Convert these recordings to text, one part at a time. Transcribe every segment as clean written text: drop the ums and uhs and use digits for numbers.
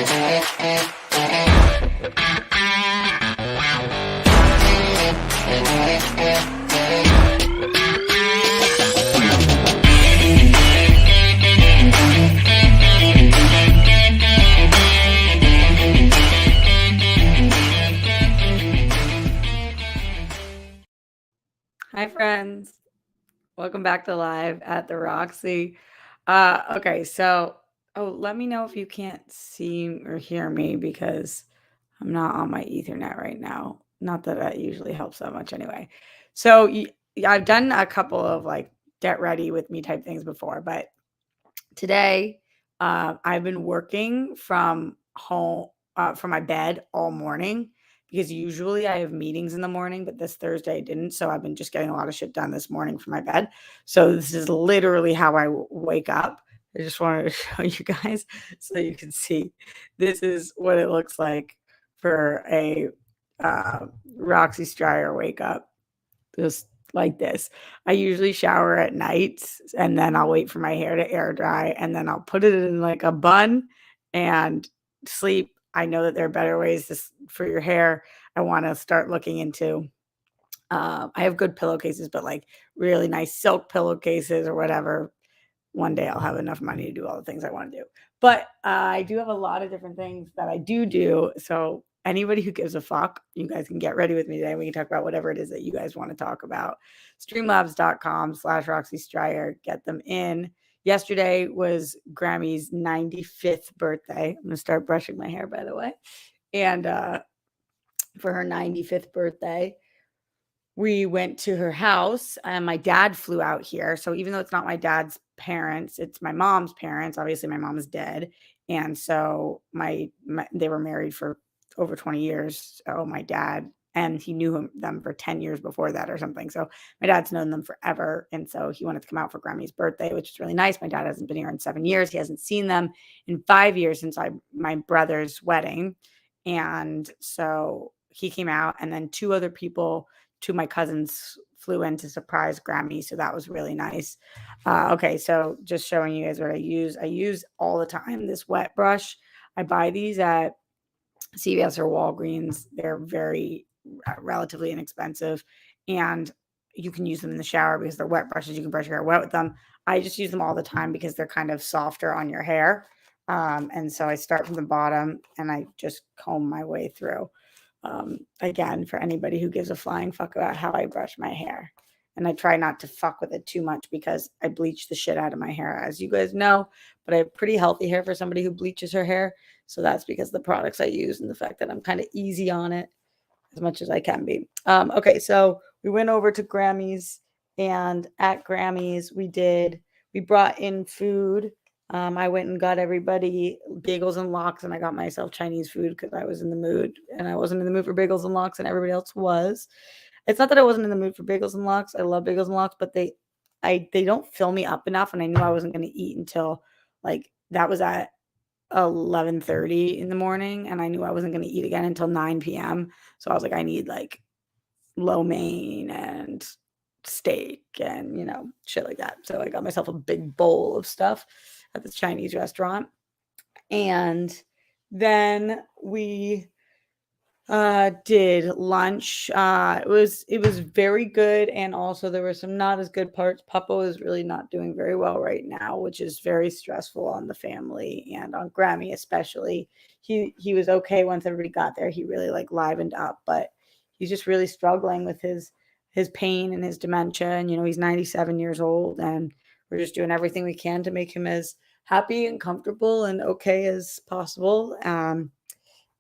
Hi, friends. Welcome back to Live at the Roxy. Okay, so let me know if you can't see or hear me because I'm not on my Ethernet right now. Not that that usually helps that much anyway. So I've done a couple of like get ready with me type things before, but today I've been working from home from my bed all morning because usually I have meetings in the morning, but this Thursday I didn't. So I've been just getting a lot of shit done this morning from my bed. So this is literally how I wake up. I just wanted to show you guys so you can see. This is what it looks like for a Roxy Stryer wake up. Just like this. I usually shower at night and then I'll wait for my hair to air dry and then I'll put it in like a bun and sleep. I know that there are better ways for your hair. I want to start looking into. I have good pillowcases, but like really nice silk pillowcases or whatever. One day I'll have enough money to do all the things I want to do. But I do have a lot of different things that I do. So anybody who gives a fuck, you guys can get ready with me today. We can talk about whatever it is that you guys want to talk about. Streamlabs.com/Roxy Stryer. Get them in. Yesterday was Grammy's 95th birthday. I'm going to start brushing my hair, by the way. And for her 95th birthday, we went to her house and my dad flew out here. So even though it's not my dad's parents, it's my mom's parents. Obviously, my mom is dead. And so they were married for over 20 years. So my dad, and he knew them for 10 years before that or something. So my dad's known them forever. And so he wanted to come out for Grammy's birthday, which is really nice. My dad hasn't been here in 7 years. He hasn't seen them in 5 years since my brother's wedding. And so he came out, and then two other people, two of my cousins, flew in to surprise Grammy. So that was really nice. Okay, so just showing you guys what I use. I use all the time this wet brush. I buy these at CVS or Walgreens. They're very relatively inexpensive, and you can use them in the shower because they're wet brushes. You can brush your hair wet with them. I just use them all the time because they're kind of softer on your hair. And so I start from the bottom and I just comb my way through. Again, for anybody who gives a flying fuck about how I brush my hair. And I try not to fuck with it too much because I bleach the shit out of my hair, as you guys know. But I have pretty healthy hair for somebody who bleaches her hair. So that's because of the products I use and the fact that I'm kind of easy on it as much as I can be. Okay, so we went over to Grammy's, and at Grammy's we brought in food. I went and got everybody bagels and lox, and I got myself Chinese food because I was in the mood, and I wasn't in the mood for bagels and lox, and everybody else was. It's not that I wasn't in the mood for bagels and lox. I love bagels and lox, but they don't fill me up enough, and I knew I wasn't going to eat until like that was at 11:30 in the morning, and I knew I wasn't going to eat again until 9 p.m. So I was like, I need like lo mein and steak and shit like that. So I got myself a big bowl of stuff at this Chinese restaurant, and then we did lunch. It was very good, and also there were some not as good parts. Papa is really not doing very well right now, which is very stressful on the family and on Grammy especially. He was okay once everybody got there. He really like livened up, but he's just really struggling with his pain and his dementia. And he's 97 years old, and we're just doing everything we can to make him as happy and comfortable and okay as possible.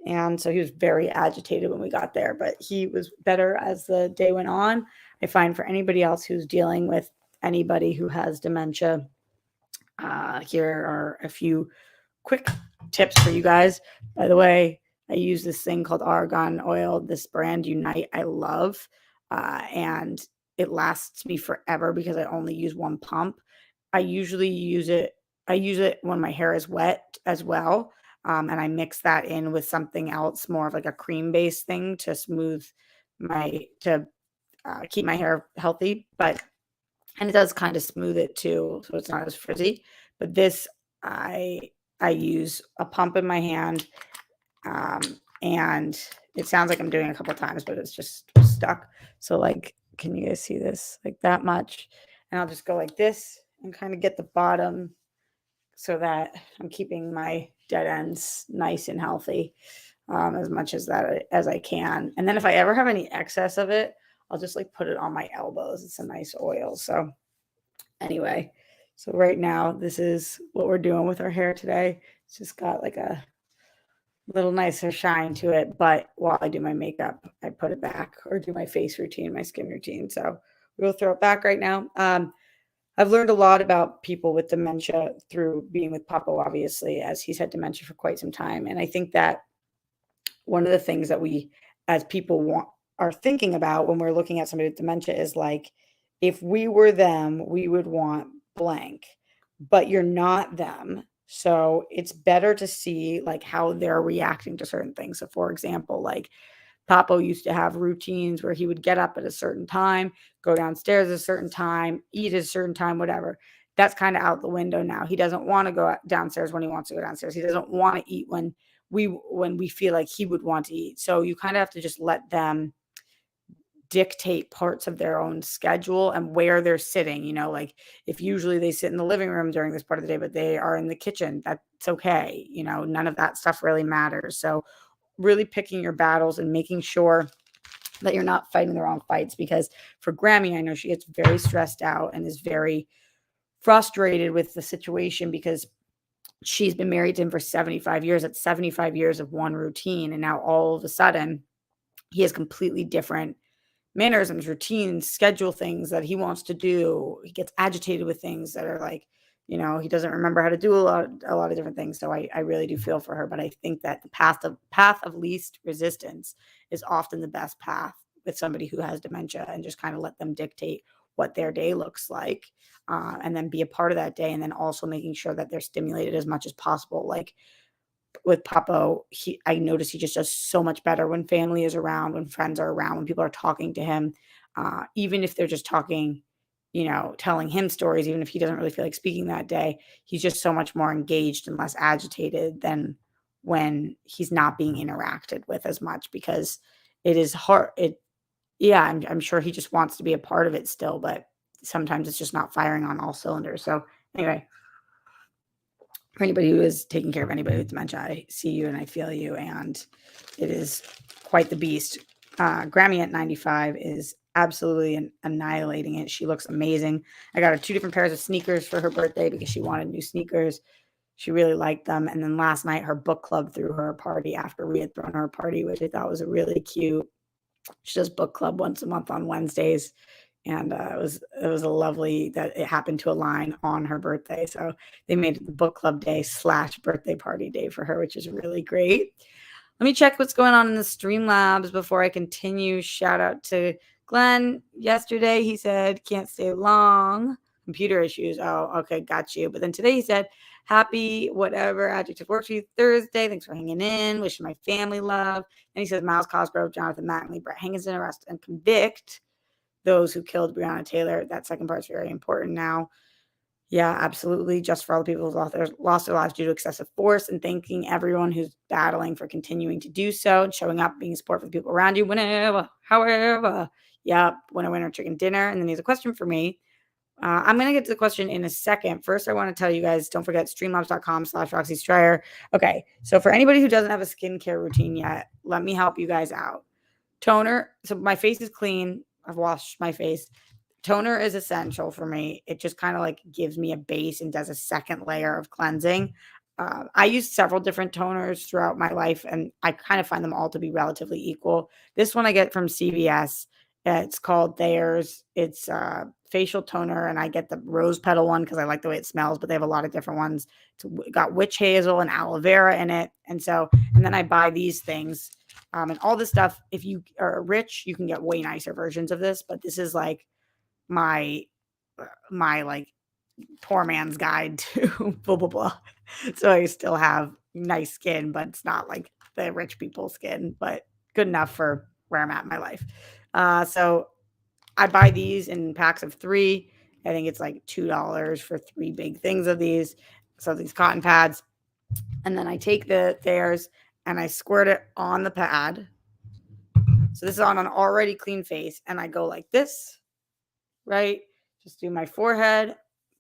And so he was very agitated when we got there, but he was better as the day went on. I find for anybody else who's dealing with anybody who has dementia, here are a few quick tips for you guys. By the way, I use this thing called argan oil, this brand Unite I love, and it lasts me forever because I only use one pump. I use it when my hair is wet as well. And I mix that in with something else, more of like a cream-based thing to keep my hair healthy. And it does kind of smooth it too, so it's not as frizzy. But this, I I use a pump in my hand, and it sounds like I'm doing it a couple times, but it's just stuck. So like, can you guys see this? Like that much. And I'll just go like this and kind of get the bottom so that I'm keeping my dead ends nice and healthy, as much as I can. And then if I ever have any excess of it, I'll just like put it on my elbows. It's a nice oil. So anyway, so right now this is what we're doing with our hair today. It's just got like a little nicer shine to it, but while I do my makeup, I put it back or do my face routine, my skin routine. So we'll throw it back right now. I've learned a lot about people with dementia through being with Papa, obviously, as he's had dementia for quite some time. And I think that one of the things that we as people are thinking about when we're looking at somebody with dementia is like, if we were them, we would want blank, but you're not them. So it's better to see like how they're reacting to certain things. So for example, like Papo used to have routines where he would get up at a certain time, go downstairs at a certain time, eat at a certain time, whatever. That's kind of out the window now. He doesn't want to go downstairs when he wants to go downstairs. He doesn't want to eat when we feel like he would want to eat. So you kind of have to just let them dictate parts of their own schedule and where they're sitting. Like if usually they sit in the living room during this part of the day, but they are in the kitchen, that's okay. None of that stuff really matters. So really picking your battles and making sure that you're not fighting the wrong fights, because for Grammy, I know she gets very stressed out and is very frustrated with the situation because she's been married to him for 75 years. That's 75 years of one routine. And now all of a sudden he has completely different mannerisms, routines, schedule things that he wants to do. He gets agitated with things that are like, he doesn't remember how to do a lot of different things. So I really do feel for her, but I think that the path of least resistance is often the best path with somebody who has dementia, and just kind of let them dictate what their day looks like, and then be a part of that day, and then also making sure that they're stimulated as much as possible. Like with Papo, I notice he just does so much better when family is around, when friends are around, when people are talking to him, even if they're just talking, telling him stories, even if he doesn't really feel like speaking that day, he's just so much more engaged and less agitated than when he's not being interacted with as much, because it is hard. Yeah, I'm sure he just wants to be a part of it still, but sometimes it's just not firing on all cylinders. So anyway, for anybody who is taking care of anybody with dementia, I see you and I feel you, and it is quite the beast. Grammy at 95 is absolutely annihilating it. She looks amazing. I got her 2 different pairs of sneakers for her birthday because she wanted new sneakers. She really liked them. And then last night, her book club threw her a party after we had thrown her a party, which I thought was a really cute. She does book club once a month on Wednesdays. And it was a lovely that it happened to align on her birthday. So they made it the book club day / birthday party day for her, which is really great. Let me check what's going on in the Streamlabs before I continue. Shout out to Glenn. Yesterday he said can't stay long. Computer issues. Oh, okay, got you. But then today he said happy whatever adjective works for you Thursday. Thanks for hanging in. Wishing my family love. And he says Miles Cosgrove, Jonathan Mattingly, Brett Hankinson arrest and convict those who killed Breonna Taylor. That second part is very important now. Yeah, absolutely. Just for all the people who lost their lives due to excessive force, and thanking everyone who's battling for continuing to do so and showing up, being support for the people around you, whenever, however. Yeah, winner, chicken dinner. And then he has a question for me. I'm going to get to the question in a second. First, I want to tell you guys, don't forget streamlabs.com/Roxy Stryer. Okay, so for anybody who doesn't have a skincare routine yet, let me help you guys out. Toner. So my face is clean. I've washed my face. Toner is essential for me. It just kind of like gives me a base and does a second layer of cleansing. I use several different toners throughout my life, and I kind of find them all to be relatively equal. This one I get from CVS. It's called Thayer's. It's facial toner, and I get the rose petal one because I like the way it smells, but they have a lot of different ones. It's got witch hazel and aloe vera in it. And then I buy these things. And all this stuff, if you are rich, you can get way nicer versions of this, but this is like my like poor man's guide to blah blah blah. So I still have nice skin, but it's not like the rich people's skin, but good enough for where I'm at in my life. So I buy these in packs of 3. I think it's like $2 for 3 big things of these. So these cotton pads, And then I take the theirs and I squirt it on the pad. So this is on an already clean face. And I go like this, right? Just do my forehead,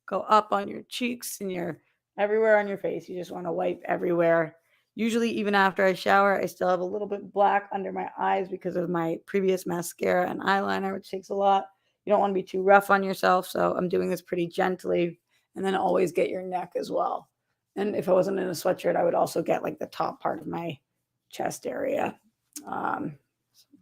go up on your cheeks and your everywhere on your face. You just want to wipe everywhere. Usually, even after I shower, I still have a little bit black under my eyes because of my previous mascara and eyeliner, which takes a lot. You don't want to be too rough on yourself. So I'm doing this pretty gently. And then always get your neck as well. And if I wasn't in a sweatshirt, I would also get like the top part of my chest area. Um,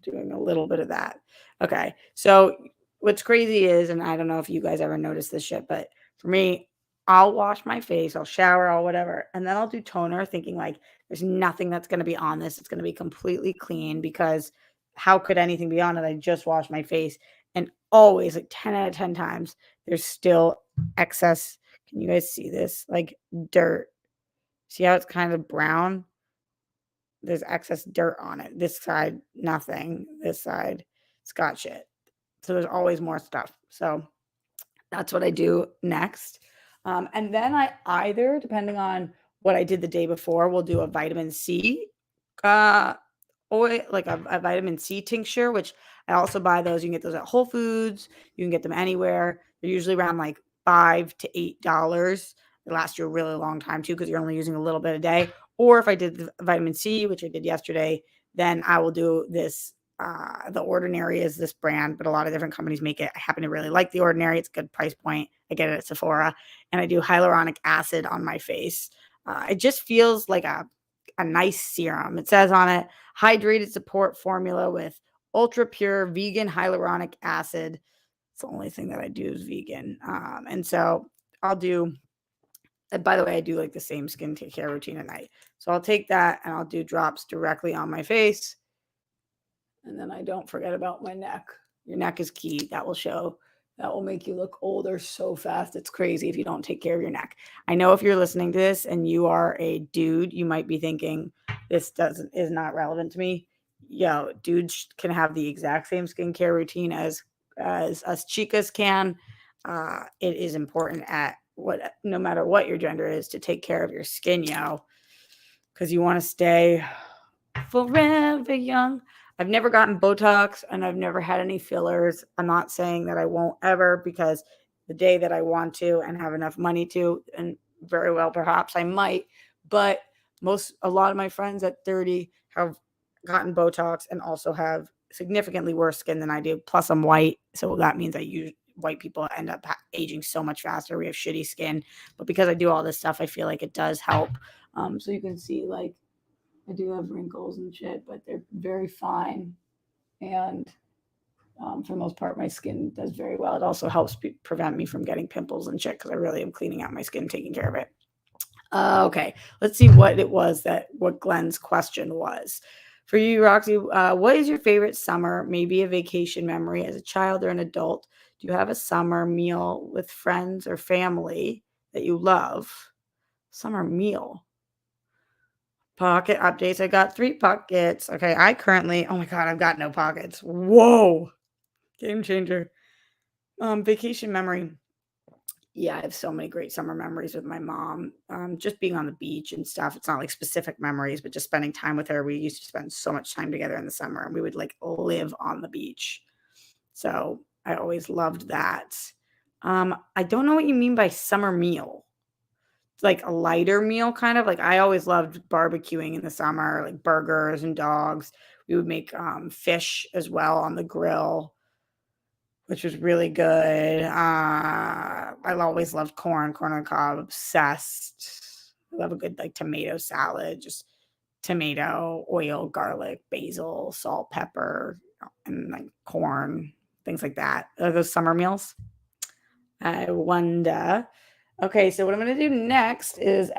doing a little bit of that. Okay. So what's crazy is, and I don't know if you guys ever notice this shit, but for me, I'll wash my face, I'll shower, I'll whatever, and then I'll do toner thinking like there's nothing that's going to be on this. It's going to be completely clean because how could anything be on it? I just washed my face. And always, like 10 out of 10 times, there's still excess. Can you guys see this? Like dirt. See how it's kind of brown? There's excess dirt on it. This side, nothing. This side, it's got shit. So there's always more stuff. So that's what I do next. And then I either, depending on what I did the day before, will do a vitamin C uh, oil, like a vitamin C tincture, which I also buy those. You can get those at Whole Foods. You can get them anywhere. They're usually around like $5 to $8. They last you a really long time too because you're only using a little bit a day. Or if I did the vitamin C, which I did yesterday, then I will do this. The Ordinary is this brand, but a lot of different companies make it. I happen to really like The Ordinary. It's a good price point. I get it at Sephora. And I do hyaluronic acid on my face. It just feels like a nice serum. It says on it, hydrated support formula with ultra pure vegan hyaluronic acid. It's the only thing that I do is vegan. And so I'll do, and by the way, I do like the same skincare routine at night. So I'll take that and I'll do drops directly on my face. And then I don't forget about my neck. Your neck is key. That will show. That will make you look older so fast. It's crazy if you don't take care of your neck. I know if you're listening to this and you are a dude, you might be thinking this is not relevant to me. Yo, dudes can have the exact same skincare routine as us chicas can. It is important at no matter what your gender is to take care of your skin, yo, because you want to stay forever young. I've never gotten Botox and I've never had any fillers. I'm not saying that I won't ever because the day that I want to and have enough money to, and very well perhaps I might, but a lot of my friends at 30 have gotten Botox and also have significantly worse skin than I do. Plus I'm white, so that means white people end up aging so much faster. We have shitty skin, but because I do all this stuff, I feel like it does help. So you can see like I do have wrinkles and shit, but they're very fine. And for the most part, my skin does very well. It also helps prevent me from getting pimples and shit because I really am cleaning out my skin, taking care of it. Okay, let's see what Glenn's question was. For you, Roxy, what is your favorite summer, maybe a vacation memory as a child or an adult? Do you have a summer meal with friends or family that you love? Summer meal. Pocket updates. I got 3 pockets. Okay, oh my God, I've got no pockets. Whoa. Game changer. Vacation memory. Yeah, I have so many great summer memories with my mom. Just being on the beach and stuff. It's not like specific memories, but just spending time with her. We used to spend so much time together in the summer and we would like live on the beach. So I always loved that. I don't know what you mean by summer meal. Like a lighter meal kind of like I always loved barbecuing in the summer, like burgers and dogs. We would make fish as well on the grill, which was really good. I always loved corn on the cob, obsessed. I love a good like tomato salad, just tomato, oil, garlic, basil, salt, pepper, and like corn, things like that. Are those summer meals? I wonder. Okay, so what I'm going to do next is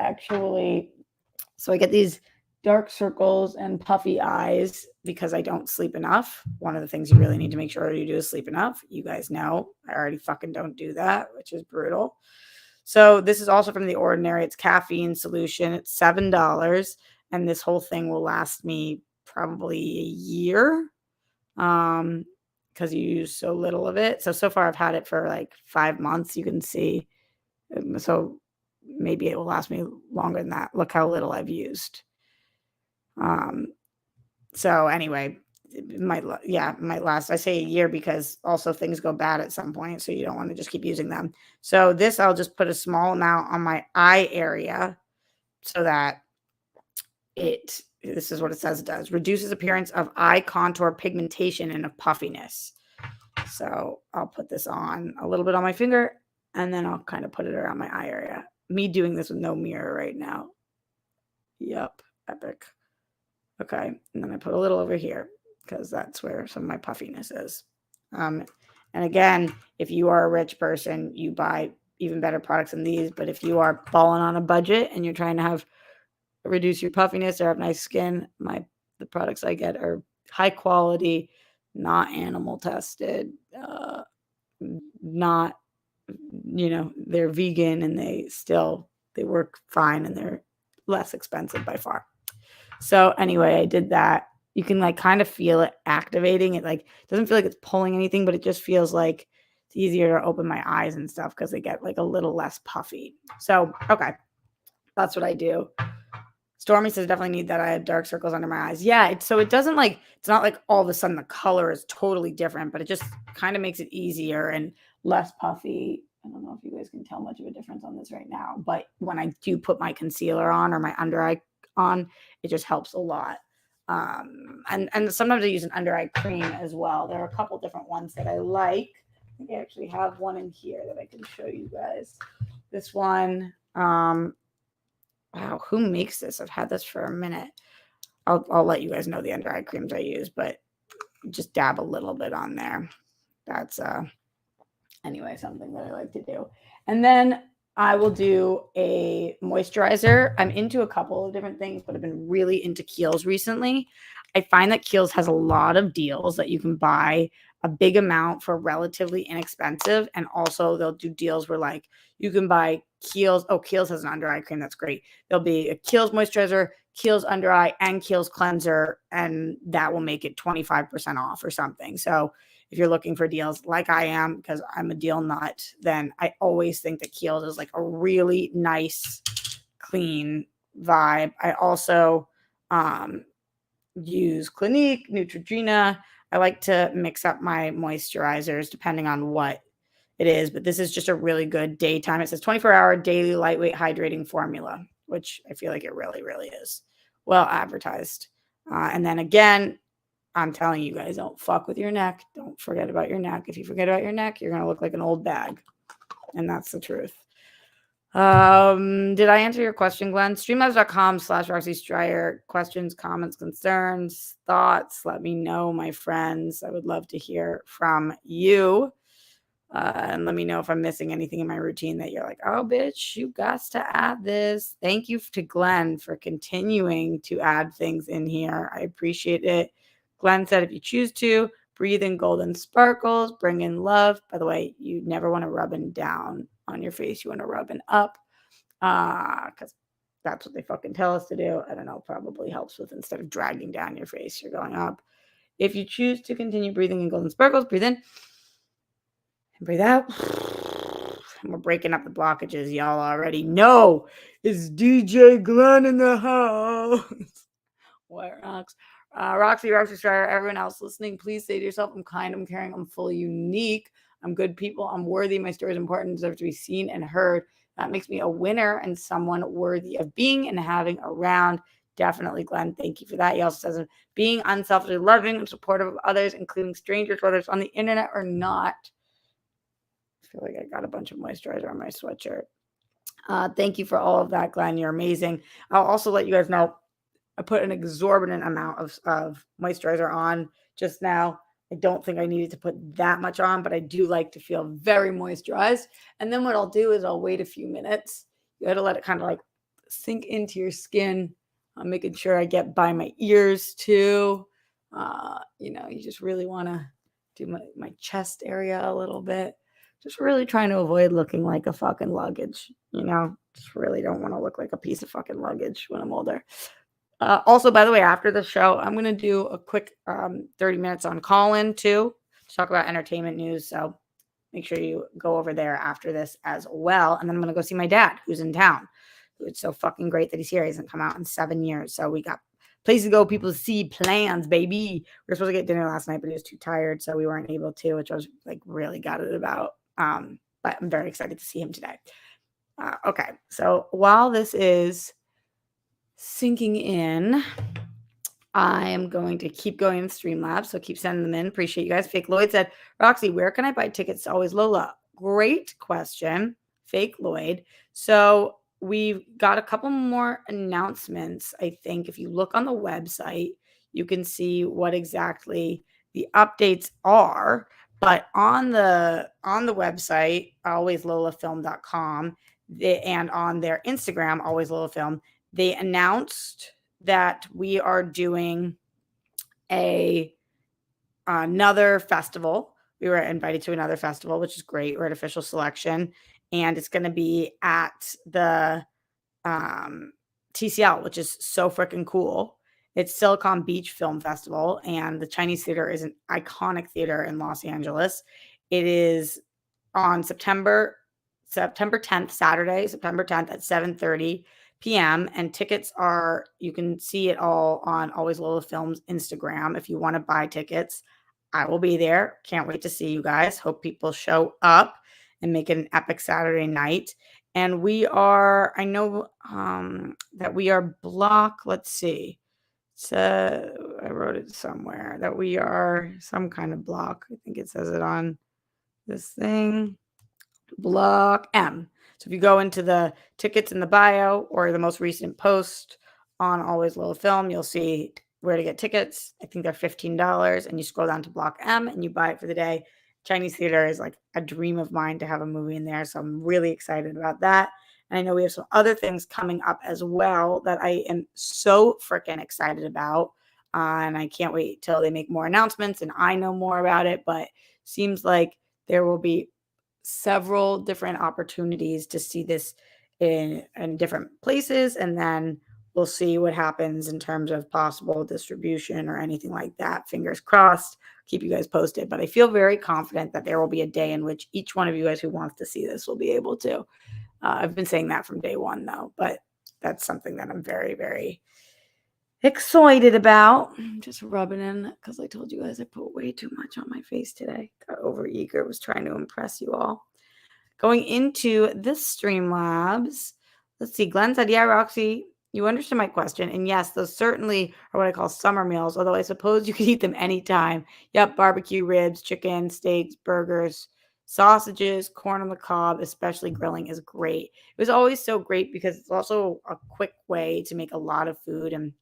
so I get these dark circles and puffy eyes because I don't sleep enough. One of the things you really need to make sure you do is sleep enough. You guys know I already fucking don't do that, which is brutal. So this is also from The Ordinary. It's caffeine solution. It's $7, and this whole thing will last me probably a year. Because you use so little of it. So far I've had it for like 5 months. You can see. So maybe it will last me longer than that. Look how little I've used. So anyway, it might last. I say a year because also things go bad at some point, so you don't want to just keep using them. So this, I'll just put a small amount on my eye area so that this is what it says it does. Reduces appearance of eye contour pigmentation and of puffiness. So I'll put this on a little bit on my finger and then I'll kind of put it around my eye area. Me doing this with no mirror right now. Yep, epic. Okay, and then I put a little over here because that's where some of my puffiness is. And again, if you are a rich person, you buy even better products than these. But if you are balling on a budget and you're trying to reduce your puffiness or have nice skin, the products I get are high quality, not animal tested, not, they're vegan and they work fine and they're less expensive by far. So anyway, I did that. You can like kind of feel it activating. It like doesn't feel like it's pulling anything, but it just feels like it's easier to open my eyes and stuff because they get like a little less puffy. So, okay, that's what I do. Stormy says definitely need that. I had dark circles under my eyes. Yeah, it's not like all of a sudden the color is totally different, but it just kind of makes it easier and less puffy. I don't know if you guys can tell much of a difference on this right now, but when I do put my concealer on or my under eye on, it just helps a lot. And sometimes I use an under eye cream as well. There are a couple different ones that I like. I think I actually have one in here that I can show you guys. This one, wow, who makes this? I've had this for a minute. I'll let you guys know the under eye creams I use, but just dab a little bit on there. That's anyway something that I like to do. And then I will do a moisturizer. I'm into a couple of different things, but I've been really into Kiehl's recently. I find that Kiehl's has a lot of deals that you can buy a big amount for relatively inexpensive. And also they'll do deals where like you can buy Kiehl's. Oh, Kiehl's has an under eye cream. That's great. There'll be a Kiehl's moisturizer, Kiehl's under eye, and Kiehl's cleanser. And that will make it 25% off or something. So if you're looking for deals like I am, because I'm a deal nut, then I always think that Kiehl's is like a really nice, clean vibe. I also use Clinique, Neutrogena. I like to mix up my moisturizers depending on what it is, but this is just a really good daytime. It says 24-hour daily lightweight hydrating formula, which I feel like it really, really is well advertised. And then again, I'm telling you guys, don't fuck with your neck. Don't forget about your neck. If you forget about your neck, you're going to look like an old bag. And that's the truth. Did I answer your question, Glenn? Streamlabs.com/Roxy Stryer. Questions, comments, concerns, thoughts. Let me know, my friends. I would love to hear from you. And let me know if I'm missing anything in my routine that you're like, oh, bitch, you got to add this. Thank you to Glenn for continuing to add things in here. I appreciate it. Glenn said, if you choose to, breathe in golden sparkles, bring in love. By the way, you never want to rub it down on your face. You want to rub it up because that's what they fucking tell us to do. I don't know, probably helps with instead of dragging down your face, you're going up. If you choose to continue breathing in golden sparkles, breathe in. Breathe out. And we're breaking up the blockages. Y'all already know it's DJ Glenn in the house. What rocks? Roxy Stryer, everyone else listening, please say to yourself, I'm kind, I'm caring, I'm fully unique. I'm good people. I'm worthy. My story is important, deserve to be seen and heard. That makes me a winner and someone worthy of being and having around. Definitely, Glenn. Thank you for that. He also says, being unselfishly loving and supportive of others, including strangers, whether it's on the internet or not. I feel like I got a bunch of moisturizer on my sweatshirt. Thank you for all of that, Glenn. You're amazing. I'll also let you guys know I put an exorbitant amount of moisturizer on just now. I don't think I needed to put that much on, but I do like to feel very moisturized. And then what I'll do is I'll wait a few minutes. You got to let it kind of like sink into your skin. I'm making sure I get by my ears too. You just really want to do my chest area a little bit. Just really trying to avoid looking like a fucking luggage, just really don't want to look like a piece of fucking luggage when I'm older. Also, by the way, after the show, I'm going to do a quick 30 minutes on call-in too to talk about entertainment news. So make sure you go over there after this as well. And then I'm going to go see my dad, who's in town. It's so fucking great that he's here. He hasn't come out in 7 years. So we got places to go, people to see, plans, baby. We were supposed to get dinner last night, but he was too tired, so we weren't able to, which I was like really gutted about. But I'm very excited to see him today. Okay, so while this is sinking in, I am going to keep going in Streamlabs, so keep sending them in. Appreciate you guys. Fake Lloyd said, Roxy, where can I buy tickets to Always Lola? Great question, Fake Lloyd. So we've got a couple more announcements. I think if you look on the website, you can see what exactly the updates are. But on the website, alwayslolafilm.com, and on their Instagram, Always Lola Film, they announced that we are doing another festival. We were invited to another festival, which is great. We're at official selection, and it's going to be at the TCL, which is so freaking cool. It's Silicon Beach Film Festival, and the Chinese Theater is an iconic theater in Los Angeles. It is on September 10th, Saturday, September 10th at 7:30 p.m. And tickets are, you can see it all on Always Lola Films Instagram. If you want to buy tickets, I will be there. Can't wait to see you guys. Hope people show up and make it an epic Saturday night. And we are, I know that we are let's see. So I wrote it somewhere that we are some kind of block. I think it says it on this thing. Block M. So if you go into the tickets in the bio or the most recent post on Always Lola Film, you'll see where to get tickets. I think they're $15, and you scroll down to Block M and you buy it for the day. Chinese theater is like a dream of mine to have a movie in there, so I'm really excited about that. And I know we have some other things coming up as well that I am so freaking excited about. And I can't wait till they make more announcements and I know more about it. But seems like there will be several different opportunities to see this in different places, and then we'll see what happens in terms of possible distribution or anything like that. Fingers crossed. Keep you guys posted, but I feel very confident that there will be a day in which each one of you guys who wants to see this will be able to. I've been saying that from day one though, but that's something that I'm very, very excited about. I'm just rubbing in because I told you guys I put way too much on my face today. Got over eager, was trying to impress you all. Going into the Streamlabs, let's see. Glenn said, yeah, Roxy, you understood my question. And yes, those certainly are what I call summer meals, although I suppose you could eat them anytime. Yep, barbecue, ribs, chicken, steaks, burgers, sausages, corn on the cob, especially grilling is great. It was always so great because it's also a quick way to make a lot of food. And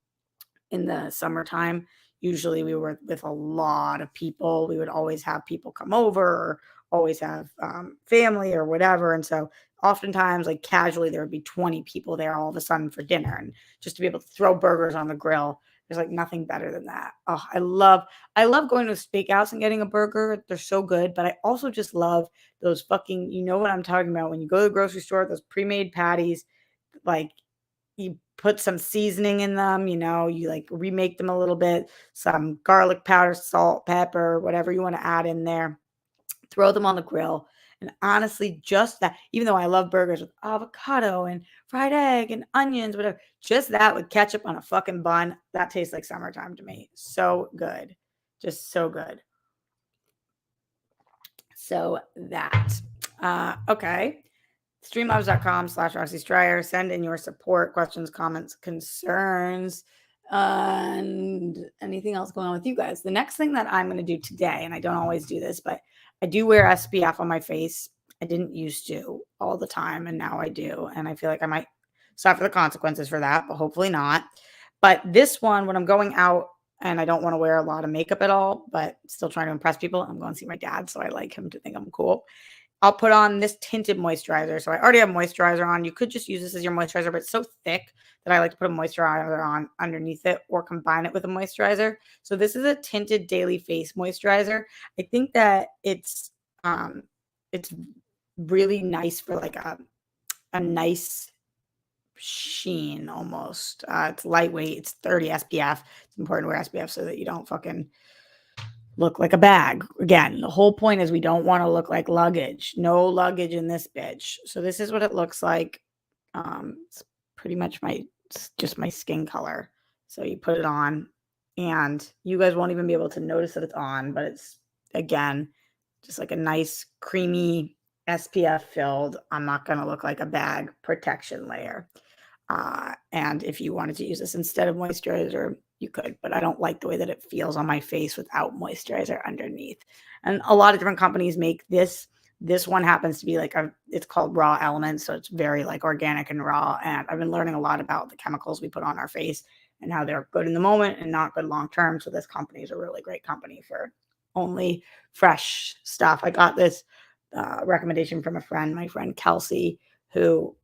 in the summertime, usually we were with a lot of people. We would always have people come over, or always have family or whatever. And so oftentimes, like casually, there would be 20 people there all of a sudden for dinner. And just to be able to throw burgers on the grill, there's like nothing better than that. Oh, I love going to a steakhouse and getting a burger. They're so good. But I also just love those fucking, you know what I'm talking about, when you go to the grocery store, those pre-made patties, like you put some seasoning in them, you like remake them a little bit, some garlic powder, salt, pepper, whatever you want to add in there, throw them on the grill. And honestly, just that, even though I love burgers with avocado and fried egg and onions, whatever, just that with ketchup on a fucking bun, that tastes like summertime to me. So good. Just so good. So that. Okay. Streamlabs.com/Roxy Stryer. Send in your support, questions, comments, concerns, and anything else going on with you guys. The next thing that I'm going to do today, and I don't always do this, but I do wear SPF on my face. I didn't used to all the time, and now I do. And I feel like I might suffer the consequences for that, but hopefully not. But this one, when I'm going out and I don't want to wear a lot of makeup at all, but still trying to impress people, I'm going to see my dad, so I like him to think I'm cool. I'll put on this tinted moisturizer. So I already have moisturizer on. You could just use this as your moisturizer, but it's so thick that I like to put a moisturizer on underneath it or combine it with a moisturizer. So this is a tinted daily face moisturizer. I think that it's really nice for like a nice sheen almost. It's lightweight. It's 30 SPF. It's important to wear SPF so that you don't fucking look like a bag. Again, the whole point is we don't want to look like luggage. No luggage in this bitch. So this is what it looks like. It's pretty much just my skin color. So you put it on and you guys won't even be able to notice that it's on, but it's, again, just like a nice creamy SPF filled. I'm not going to look like a bag protection layer. And if you wanted to use this instead of moisturizer, you could, but I don't like the way that it feels on my face without moisturizer underneath. And a lot of different companies make this. This one happens to be like it's called Raw Elements, so it's very like organic and raw. And I've been learning a lot about the chemicals we put on our face and how they're good in the moment and not good long term. So this company is a really great company for only fresh stuff. I got this recommendation from a friend, my friend Kelsey, who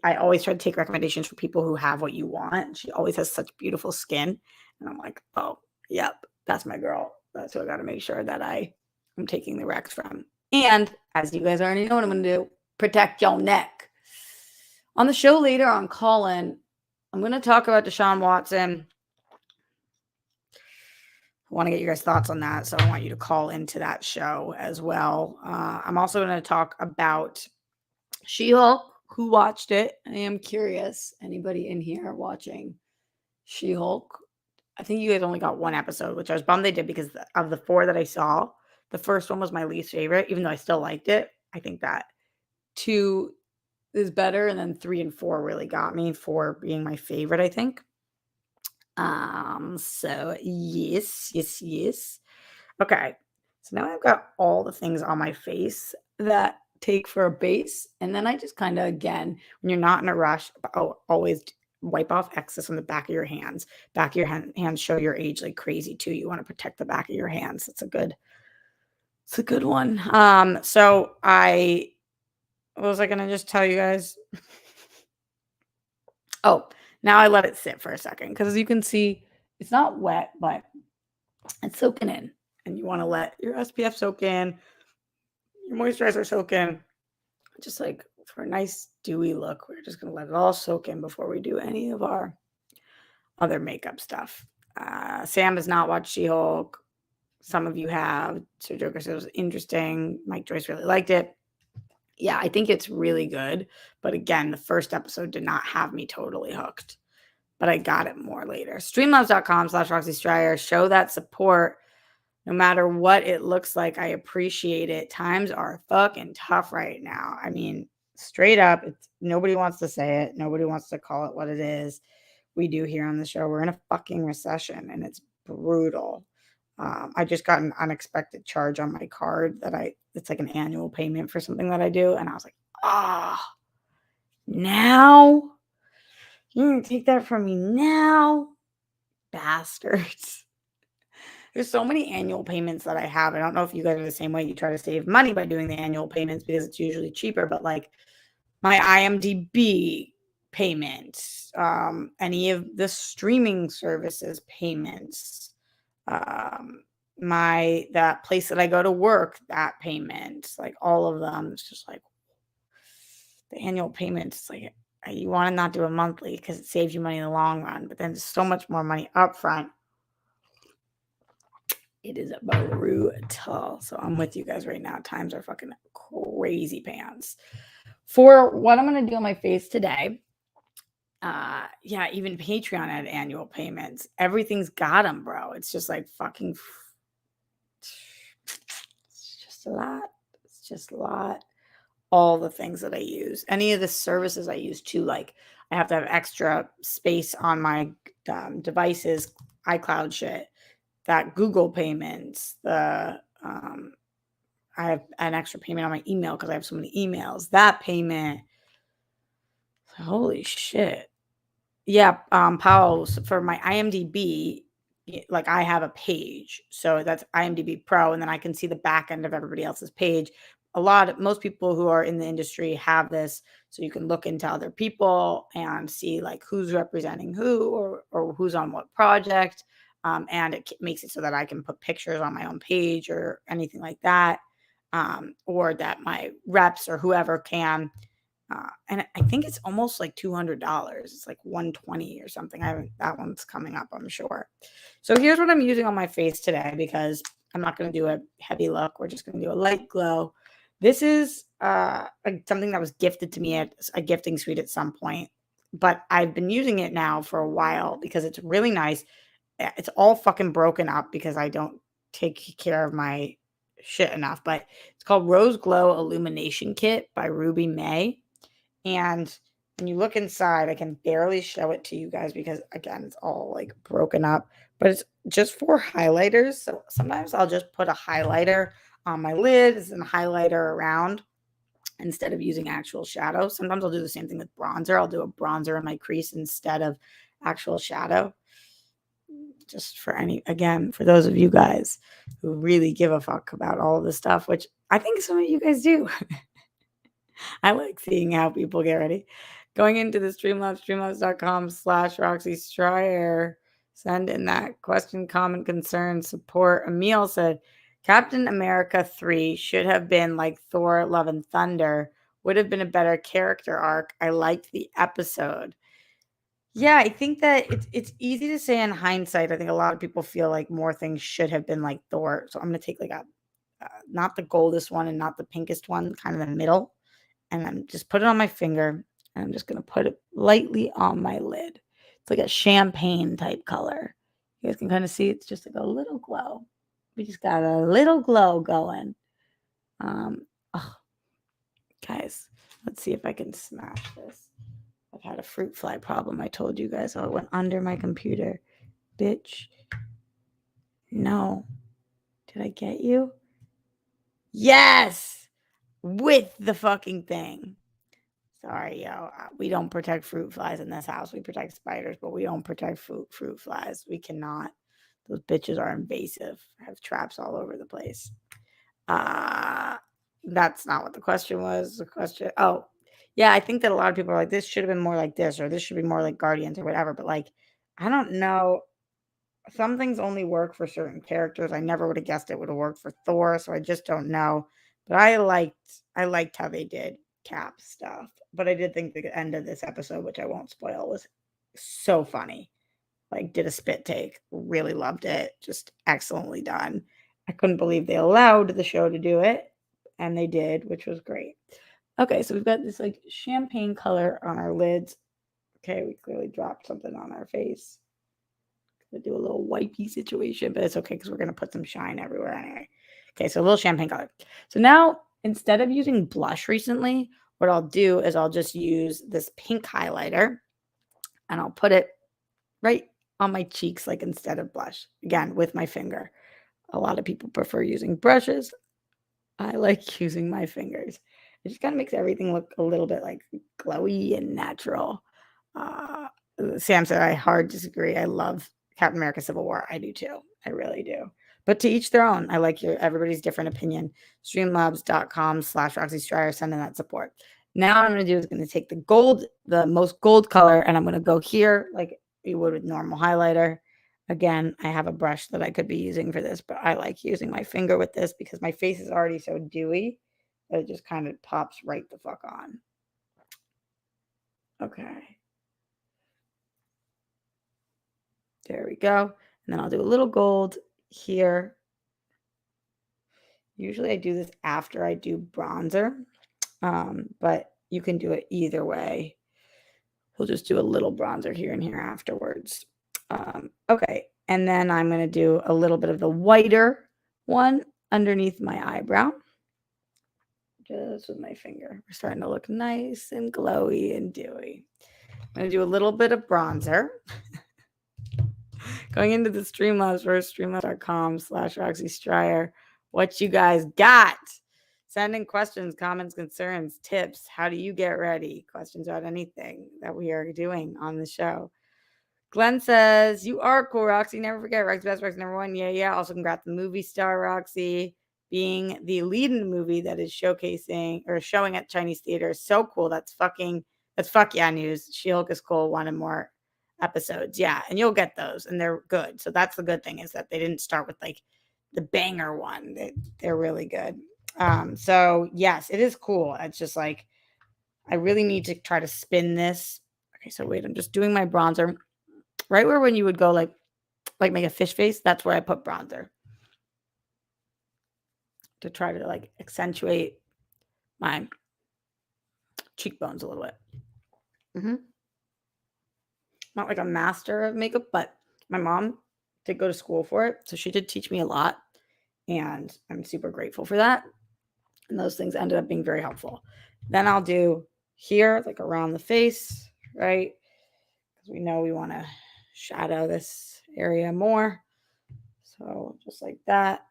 I always try to take recommendations from people who have what you want. She always has such beautiful skin. And I'm like, oh, yep, that's my girl. That's who I got to make sure that I'm taking the recs from. And as you guys already know what I'm going to do, protect your neck. On the show later on Call-In, I'm going to talk about Deshaun Watson. I want to get your guys' thoughts on that. So I want you to call into that show as well. I'm also going to talk about She-Hulk. Who watched it? I am curious. Anybody in here watching She-Hulk? I think you guys only got one episode, which I was bummed they did because of the 4 that I saw. The first one was my least favorite, even though I still liked it. I think that 2 is better, and then 3 and 4 really got me. 4 being my favorite, I think. So yes. Okay. So now I've got all the things on my face that take for a base. And then I just kind of, again, when you're not in a rush, always wipe off excess on the back of your hands. Back of your hands show your age like crazy too. You want to protect the back of your hands. It's a good one. So what was I going to just tell you guys? Oh, now I let it sit for a second because as you can see, it's not wet, but it's soaking in. And you want to let your SPF soak in, your moisturizer soak in, just like for a nice dewy look. We're just going to let it all soak in before we do any of our other makeup stuff. Sam has not watched She-Hulk. Some of you have. So Joker said it was interesting. Mike Joyce really liked it. Yeah, I think it's really good. But again, the first episode did not have me totally hooked. But I got it more later. Streamlabs.com/Roxy Stryer. Show that support. No matter what it looks like, I appreciate it. Times are fucking tough right now. I mean, straight up, nobody wants to say it. Nobody wants to call it what it is. We do here on the show. We're in a fucking recession, and it's brutal. I just got an unexpected charge on my card it's like an annual payment for something that I do. And I was like, now? You're going to take that from me now? Bastards. There's so many annual payments that I have. I don't know if you guys are the same way. You try to save money by doing the annual payments because it's usually cheaper. But like my IMDb payments, any of the streaming services payments, that place that I go to work, that payment, like all of them. It's just like the annual payments. Like you want to not do a monthly because it saves you money in the long run. But then there's so much more money up front. It is brutal. So I'm with you guys right now. Times are fucking crazy pants. For what I'm going to do on my face today, even Patreon had annual payments. Everything's got them, bro. It's just like fucking, it's just a lot. It's just a lot. All the things that I use, any of the services I use too, like I have to have extra space on my devices, iCloud shit, that Google payments, I have an extra payment on my email because I have so many emails. That payment, holy shit. Yeah, Powell, for my IMDb, like I have a page. So that's IMDb Pro, and then I can see the back end of everybody else's page. Most people who are in the industry have this, so you can look into other people and see like who's representing who or who's on what project. And it makes it so that I can put pictures on my own page or anything like that, or that my reps or whoever can. And I think it's almost like $200. It's like $120 or something. That one's coming up, I'm sure. So here's what I'm using on my face today because I'm not going to do a heavy look. We're just going to do a light glow. This is something that was gifted to me at a gifting suite at some point, but I've been using it now for a while because it's really nice. It's all fucking broken up because I don't take care of my shit enough, but it's called Rose Glow Illumination Kit by Ruby May. And when you look inside, I can barely show it to you guys because, again, it's all like broken up, but it's just for highlighters. So sometimes I'll just put a highlighter on my lids and highlighter around instead of using actual shadow. Sometimes I'll do the same thing with bronzer. I'll do a bronzer in my crease instead of actual shadow. Just for for those of you guys who really give a fuck about all of this stuff, which I think some of you guys do. I like seeing how people get ready. Going into the Streamlabs, streamlabs.com/Roxy Stryer. Send in that question, comment, concern, support. Emil said, Captain America 3 should have been like Thor Love and Thunder. Would have been a better character arc. I liked the episode. Yeah, I think that it's easy to say in hindsight. I think a lot of people feel like more things should have been like Thor. So I'm going to take like a not the goldest one and not the pinkest one, kind of the middle, and I'm just put it on my finger, and I'm just gonna put it lightly on my lid. It's like a champagne type color. You guys can kind of see it's just like a little glow. We just got a little glow going. Oh, guys, let's see if I can smash this. I've had a fruit fly problem. I told you guys, it went under my computer. Bitch. No. Did I get you? Yes! With the fucking thing. Sorry, yo. We don't protect fruit flies in this house. We protect spiders, but we don't protect fruit flies. We cannot. Those bitches are invasive. Have traps all over the place. That's not what the question was. The question. Oh, yeah. I think that a lot of people are like, this should have been more like this, or this should be more like Guardians, or whatever. But like, I don't know. Some things only work for certain characters. I never would have guessed it would have worked for Thor, so I just don't know. But I liked how they did Cap stuff. But I did think the end of this episode, which I won't spoil, was so funny. Like, did a spit take. Really loved it. Just excellently done. I couldn't believe they allowed the show to do it, and they did, which was great. Okay, so we've got this like champagne color on our lids. Okay, we clearly dropped something on our face. Gonna do a little wipey situation, but it's okay because we're gonna put some shine everywhere anyway. Okay, so a little champagne color. So now instead of using blush recently, what I'll do is I'll just use this pink highlighter and I'll put it right on my cheeks, like instead of blush. Again, with my finger. A lot of people prefer using brushes. I like using my fingers. It just kind of makes everything look a little bit like glowy and natural. Uh, Sam said, I hard disagree. I love Captain America Civil War. I do too. I really do. But to each their own. I like everybody's different opinion. Streamlabs.com/Roxy Stryer. Send in that support. Now what I'm going to do is going to take the most gold color, and I'm going to go here like you would with normal highlighter. Again, I have a brush that I could be using for this, but I like using my finger with this because my face is already so dewy that it just kind of pops right the fuck on. Okay. There we go. And then I'll do a little gold here. Usually I do this after I do bronzer, but you can do it either way. We'll just do a little bronzer here and here afterwards. Okay, and then I'm going to do a little bit of the whiter one underneath my eyebrow. Just with my finger. We're starting to look nice and glowy and dewy. I'm going to do a little bit of bronzer. Going into the Streamlabs first, streamlabs.com/Roxy Stryer. What you guys got? Send in questions, comments, concerns, tips. How do you get ready? Questions about anything that we are doing on the show. Glenn says, you are cool, Roxy. Never forget, Roxy Best, Roxy number one. Yeah. Also, congrats the movie star, Roxy, being the lead in the movie that is showcasing or showing at Chinese theaters. So cool. That's fuck yeah news. She-Hulk is cool. Wanted more episodes. Yeah, and you'll get those, and they're good. So that's the good thing is that they didn't start with like the banger one. They're really good. So yes, it is cool. It's just like I really need to try to spin this. Okay, so wait, I'm just doing my bronzer. Right where when you would go like make a fish face, that's where I put bronzer. to try to like accentuate my cheekbones a little bit. Not like a master of makeup, but my mom did go to school for it. So she did teach me a lot. And I'm super grateful for that. And those things ended up being very helpful. Then I'll do here, like around the face, right? Because we know we want to shadow this area more. So just like that.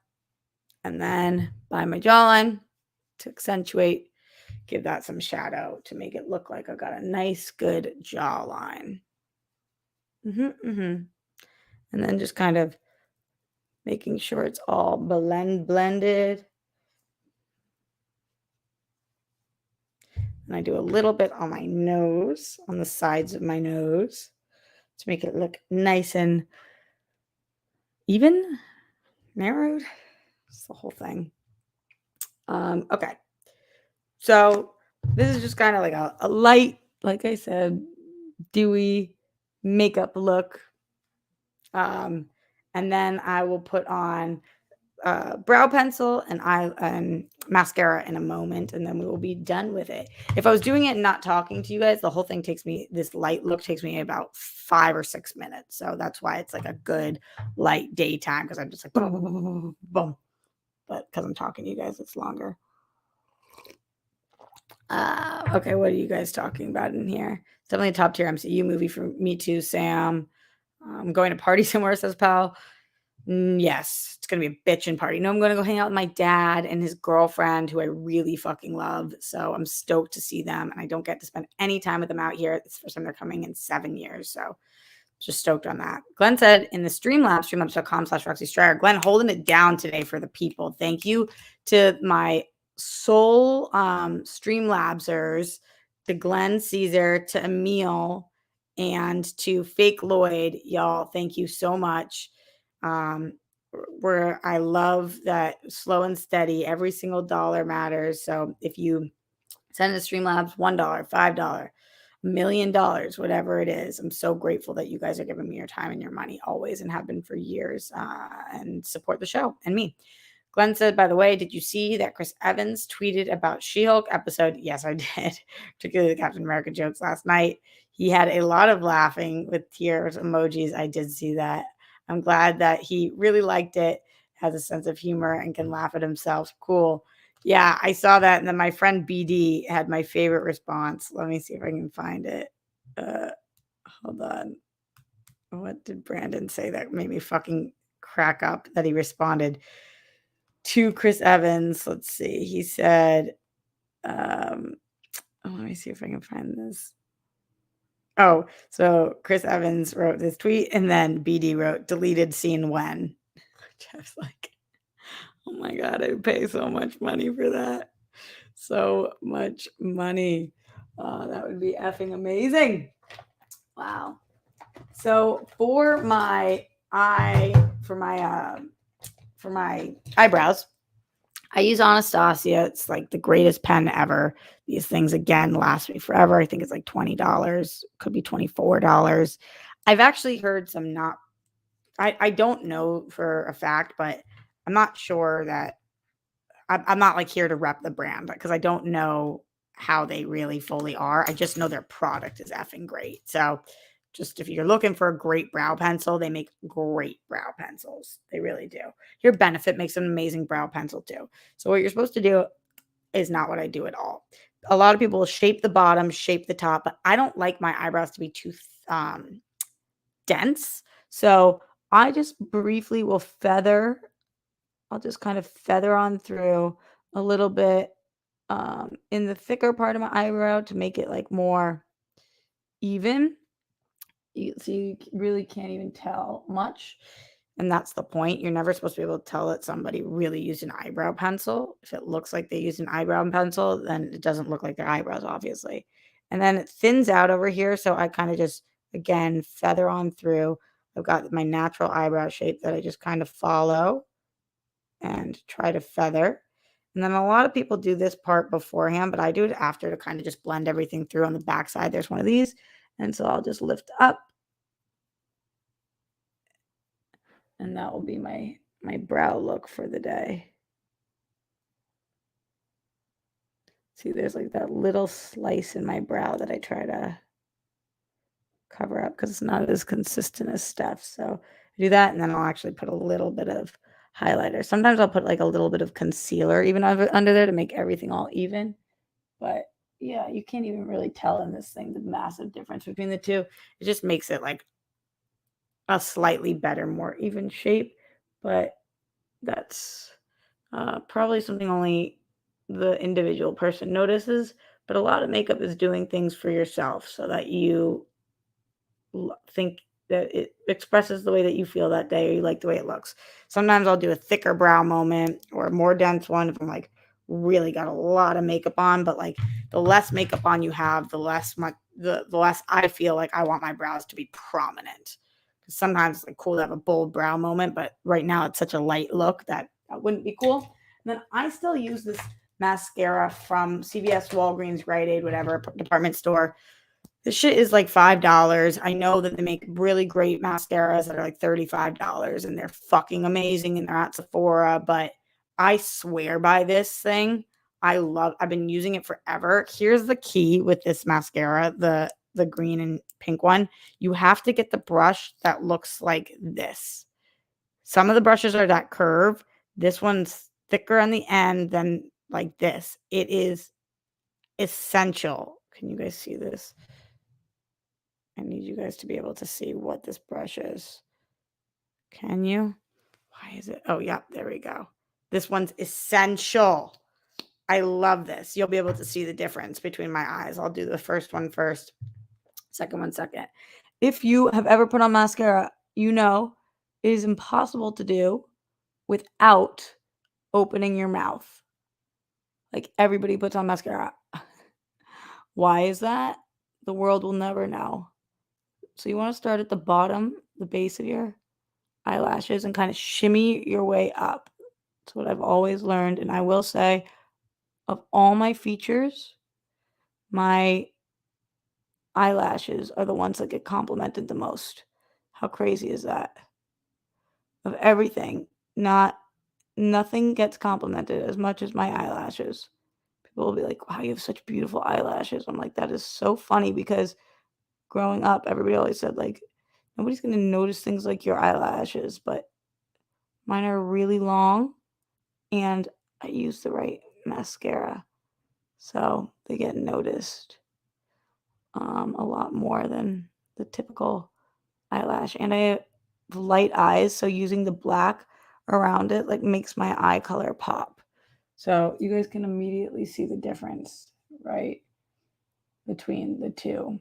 And then by my jawline to accentuate, give that some shadow to make it look like I got a nice, good jawline. And then just kind of making sure it's all blended. And I do a little bit on my nose, on the sides of my nose, to make it look nice and even, narrowed. It's the whole thing. Okay. So this is just kind of like a light, like I said, dewy makeup look. And then I will put on brow pencil and mascara in a moment, and then we will be done with it. If I was doing it and not talking to you guys, the whole thing this light look takes me about 5 or 6 minutes. So that's why it's like a good light daytime, because I'm just like boom, boom, boom, boom, boom, boom. But because I'm talking to you guys, it's longer. Okay, what are you guys talking about in here? It's definitely a top tier MCU movie for me too, Sam. I'm going to party somewhere, says Pal. Yes, it's gonna be a bitchin' party. No, I'm gonna go hang out with my dad and his girlfriend, who I really fucking love. So I'm stoked to see them, and I don't get to spend any time with them out here. It's the first time they're coming in 7 years, so just stoked on that. Glenn said in the Streamlabs, streamlabs.com/Roxy Stryer. Glenn holding it down today for the people. Thank you to my soul Streamlabsers, to Glenn Caesar, to Emil, and to Fake Lloyd. Y'all, thank you so much. Where I love that slow and steady, every single dollar matters. So if you send to Streamlabs $1, $5, $1 million, whatever it is, I'm so grateful that you guys are giving me your time and your money always, and have been for years, and support the show and me. Glenn said, by the way, did you see that Chris Evans tweeted about She-Hulk episode? Yes, I did, particularly the Captain America jokes last night. He had a lot of laughing with tears emojis. I did see that. I'm glad that he really liked it, has a sense of humor, and can laugh at himself. Cool. Yeah, I saw that. And then my friend BD had my favorite response. Let me see if I can find it. Hold on. What did Brandon say that made me fucking crack up, that he responded to Chris Evans? Let's see. He said, let me see if I can find this. Oh, so Chris Evans wrote this tweet, and then BD wrote deleted scene when. I was like, oh my God, I would pay so much money for that. So much money. That would be effing amazing. Wow. So for my eyebrows, I use Anastasia. It's like the greatest pen ever. These things, again, last me forever. I think it's like $20, could be $24. I've actually heard some not, I don't know for a fact, but I'm not sure that, I'm not like here to rep the brand, because I don't know how they really fully are. I just know their product is effing great. So just if you're looking for a great brow pencil, they make great brow pencils. They really do. Your Benefit makes an amazing brow pencil too. So what you're supposed to do is not what I do at all. A lot of people will shape the bottom, shape the top, but I don't like my eyebrows to be too dense. So I just briefly will feather. I'll just kind of feather on through a little bit in the thicker part of my eyebrow to make it like more even. So you really can't even tell much. And that's the point. You're never supposed to be able to tell that somebody really used an eyebrow pencil. If it looks like they used an eyebrow pencil, then it doesn't look like their eyebrows, obviously. And then it thins out over here. So I kind of just, again, feather on through. I've got my natural eyebrow shape that I just kind of follow and try to feather. And then a lot of people do this part beforehand, but I do it after to kind of just blend everything through on the back side. There's one of these. And so I'll just lift up. And that will be my brow look for the day. See, there's like that little slice in my brow that I try to cover up because it's not as consistent as Steph. So I do that, and then I'll actually put a little bit of highlighter. Sometimes I'll put like a little bit of concealer even under there to make everything all even. But yeah, you can't even really tell in this thing the massive difference between the two. It just makes it like a slightly better, more even shape. But that's probably something only the individual person notices. But a lot of makeup is doing things for yourself so that you think that it expresses the way that you feel that day or you like the way it looks. Sometimes I'll do a thicker brow moment or a more dense one if I'm like really got a lot of makeup on, but like the less makeup on you have, the less the less I feel like I want my brows to be prominent. Because sometimes it's like cool to have a bold brow moment, but right now it's such a light look that wouldn't be cool. And then I still use this mascara from CVS, Walgreens, Rite Aid, whatever department store. This shit is like $5. I know that they make really great mascaras that are like $35 and they're fucking amazing and they're at Sephora, but I swear by this thing. I've been using it forever. Here's the key with this mascara, the green and pink one. You have to get the brush that looks like this. Some of the brushes are that curve. This one's thicker on the end than like this. It is essential. Can you guys see this? I need you guys to be able to see what this brush is. Can you? Why is it? Oh, yeah, there we go. This one's essential. I love this. You'll be able to see the difference between my eyes. I'll do the first one first, second one second. If you have ever put on mascara, you know it is impossible to do without opening your mouth. Like everybody puts on mascara. Why is that? The world will never know. So you want to start at the bottom, the base of your eyelashes, and kind of shimmy your way up. That's what I've always learned. And I will say, of all my features, my eyelashes are the ones that get complimented the most. How crazy is that? Of everything, nothing gets complimented as much as my eyelashes. People will be like, wow, you have such beautiful eyelashes. I'm like, that is so funny because growing up, everybody always said, like, nobody's going to notice things like your eyelashes, but mine are really long and I use the right mascara. So they get noticed a lot more than the typical eyelash. And I have light eyes, so using the black around it like makes my eye color pop. So you guys can immediately see the difference, right, between the two.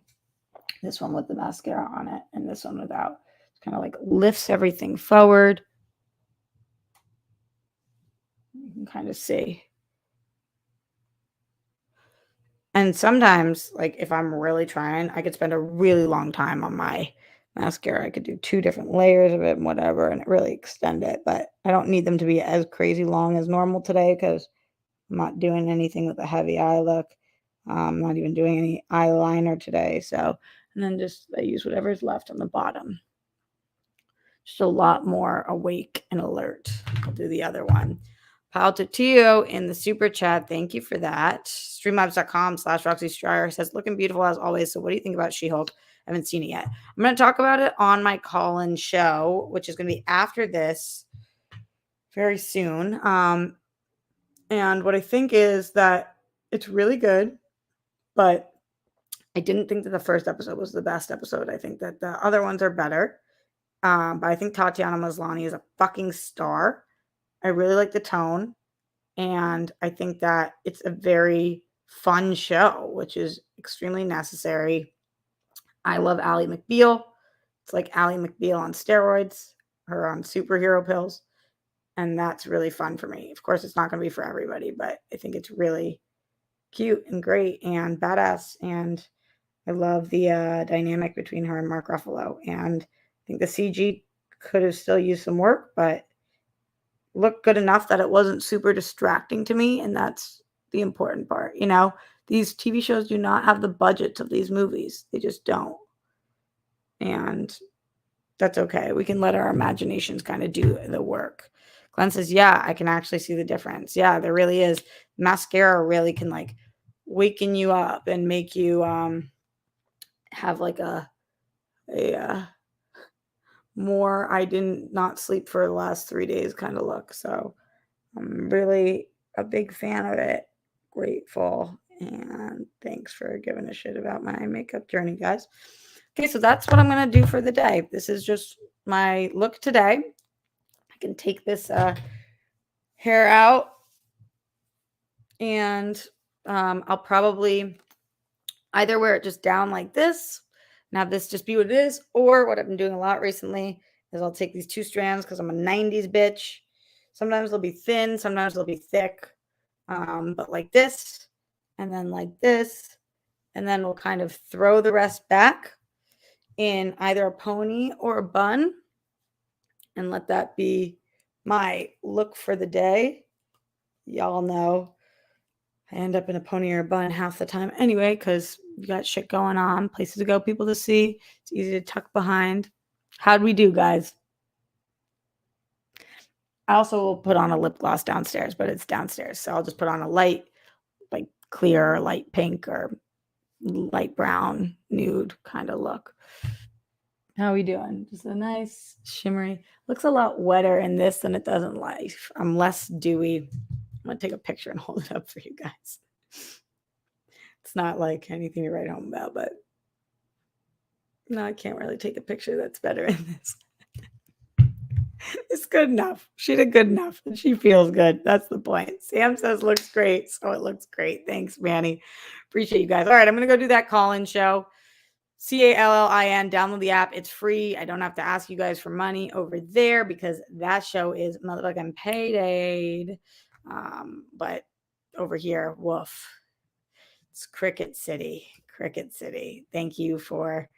This one with the mascara on it and this one without. It kind of like lifts everything forward. You can kind of see. And sometimes, like if I'm really trying, I could spend a really long time on my mascara. I could do 2 different layers of it and whatever, and really extend it. But I don't need them to be as crazy long as normal today because I'm not doing anything with a heavy eye look. I'm not even doing any eyeliner today. So, and then just I use whatever's left on the bottom. Just a lot more awake and alert. I'll do the other one. Pal Tio in the super chat. Thank you for that. Streamlabs.com/Roxy Stryer says, looking beautiful as always. So what do you think about She-Hulk? I haven't seen it yet. I'm going to talk about it on my call-in show, which is going to be after this very soon. And what I think is that it's really good, but I didn't think that the first episode was the best episode. I think that the other ones are better. But I think Tatiana Maslany is a fucking star. I really like the tone. And I think that it's a very fun show, which is extremely necessary. I love Ally McBeal. It's like Ally McBeal on steroids, her on superhero pills. And that's really fun for me. Of course, it's not going to be for everybody, but I think it's really cute and great and badass. And I love the dynamic between her and Mark Ruffalo. And I think the CG could have still used some work, but looked good enough that it wasn't super distracting to me. And that's the important part. You know, these TV shows do not have the budgets of these movies. They just don't. And that's okay. We can let our imaginations kind of do the work. Glenn says, yeah, I can actually see the difference. Yeah, there really is. Mascara really can like waking you up and make you have like a more I didn't not sleep for the last 3 days kind of look. So I'm really a big fan of it. Grateful. And thanks for giving a shit about my makeup journey, guys. Okay, so that's what I'm going to do for the day. This is just my look today. I can take this hair out and I'll probably either wear it just down like this and have this just be what it is, or what I've been doing a lot recently is I'll take these 2 strands because I'm a 90s bitch. Sometimes they'll be thin, sometimes they'll be thick, but like this, and then like this, and then we'll kind of throw the rest back in either a pony or a bun and let that be my look for the day. Y'all know I end up in a pony or a bun half the time anyway, because you got shit going on, places to go, people to see. It's easy to tuck behind. How'd we do, guys? I also will put on a lip gloss downstairs, but it's downstairs. So I'll just put on a light, like clear, light pink or light brown, nude kind of look. How are we doing? Just a nice shimmery. Looks a lot wetter in this than it does in life. I'm less dewy. I'm going to take a picture and hold it up for you guys. It's not like anything to write home about, but no, I can't really take a picture that's better in this. It's good enough. She did good enough and she feels good. That's the point. Sam says looks great. So it looks great. Thanks, Manny. Appreciate you guys. All right, I'm going to go do that call-in show. CALLIN, download the app. It's free. I don't have to ask you guys for money over there because that show is motherfucking paid. But over here, woof. It's Cricket City. Cricket City. Thank you for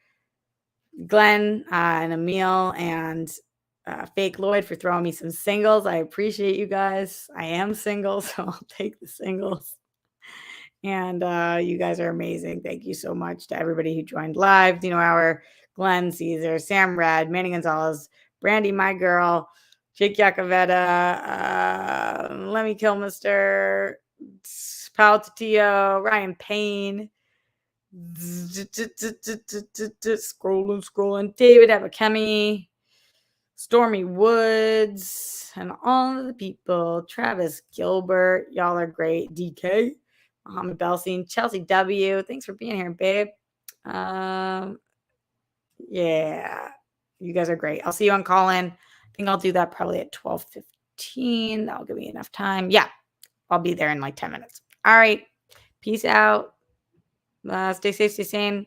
Glenn and Emil and Fake Lloyd for throwing me some singles. I appreciate you guys. I am single, so I'll take the singles. And you guys are amazing. Thank you so much to everybody who joined live. Dino Hour, Glenn Caesar, Sam Rad, Manny Gonzalez, Brandy, my girl, Jake Yacovetta, Lemmy Kilmister, Pal Tatio, Ryan Payne, scrolling, David Abakemi, Stormy Woods, and all of the people. Travis Gilbert, y'all are great. DK, Mohammed Belsin, Chelsea W. Thanks for being here, babe. Yeah, you guys are great. I'll see you on call-in. I think I'll do that probably at 12:15. That'll give me enough time. Yeah, I'll be there in like 10 minutes. All right, peace out. Stay safe, stay sane.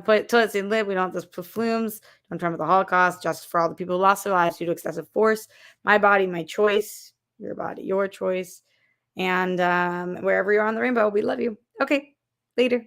Put toilets in lid. We don't have those flumes. Don't try with the Holocaust. Justice for all the people who lost their lives due to excessive force. My body, my choice. Your body, your choice. And wherever you're on the rainbow, we love you. Okay, later.